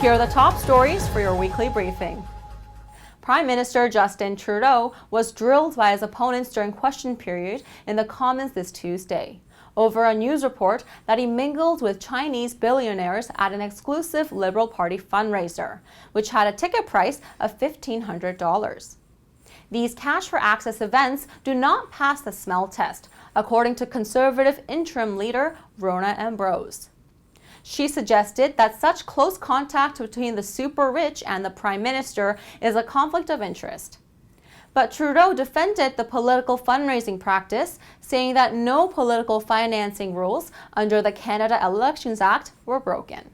Here are the top stories for your weekly briefing. Prime Minister Justin Trudeau was drilled by his opponents during question period in the Commons this Tuesday over a news report that he mingled with Chinese billionaires at an exclusive Liberal Party fundraiser, which had a ticket price of $1,500. These cash-for-access events do not pass the smell test, according to Conservative interim leader Rona Ambrose. She suggested that such close contact between the super rich and the Prime Minister is a conflict of interest. But Trudeau defended the political fundraising practice, saying that no political financing rules under the Canada Elections Act were broken.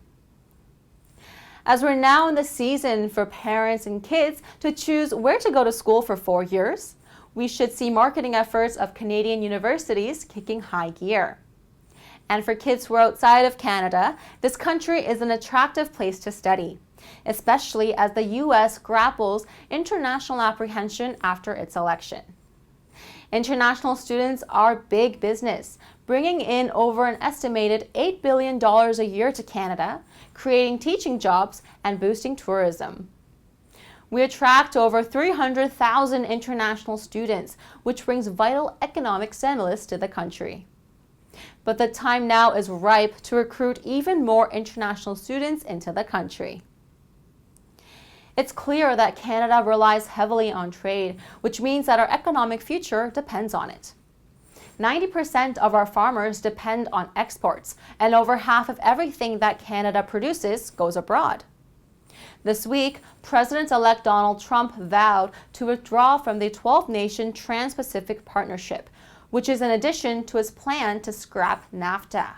As we're now in the season for parents and kids to choose where to go to school for 4 years, we should see marketing efforts of Canadian universities kicking high gear. And for kids who are outside of Canada, this country is an attractive place to study, especially as the U.S. grapples international apprehension after its election. International students are big business, bringing in over an estimated $8 billion a year to Canada, creating teaching jobs and boosting tourism. We attract over 300,000 international students, which brings vital economic stimulus to the country. But the time now is ripe to recruit even more international students into the country. It's clear that Canada relies heavily on trade, which means that our economic future depends on it. 90% of our farmers depend on exports, and over half of everything that Canada produces goes abroad. This week, President-elect Donald Trump vowed to withdraw from the 12-nation Trans-Pacific Partnership, which is in addition to his plan to scrap NAFTA.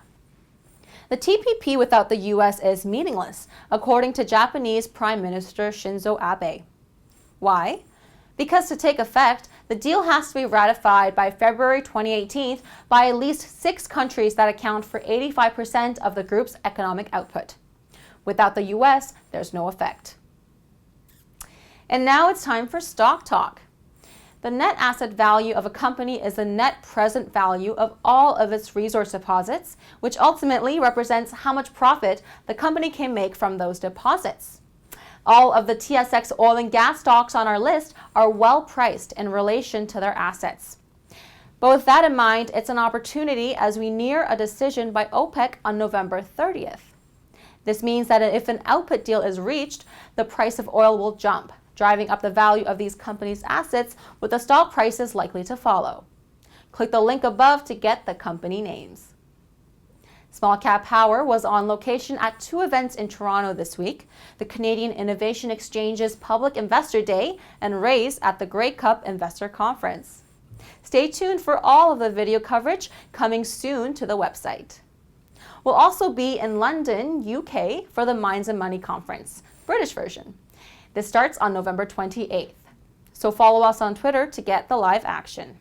The TPP without the U.S. is meaningless, according to Japanese Prime Minister Shinzo Abe. Why? Because to take effect, the deal has to be ratified by February 2018 by at least 6 countries that account for 85% of the group's economic output. Without the U.S., there's no effect. And now it's time for Stock Talk. The net asset value of a company is the net present value of all of its resource deposits, which ultimately represents how much profit the company can make from those deposits. All of the TSX oil and gas stocks on our list are well priced in relation to their assets. But with that in mind, it's an opportunity as we near a decision by OPEC on November 30th. This means that if an output deal is reached, the price of oil will jump, driving up the value of these companies' assets, with the stock prices likely to follow. Click the link above to get the company names. Small Cap Power was on location at 2 events in Toronto this week, the Canadian Innovation Exchange's Public Investor Day and Raise at the Grey Cup Investor Conference. Stay tuned for all of the video coverage coming soon to the website. We'll also be in London, UK for the Minds and Money Conference, British version. This starts on November 28th. So follow us on Twitter to get the live action.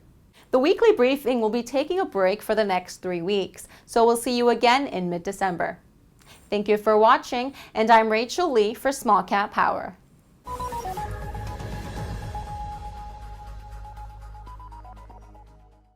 The weekly briefing will be taking a break for the next 3 weeks, so we'll see you again in mid-December. Thank you for watching, and I'm Rachel Lee for Small Cap Power.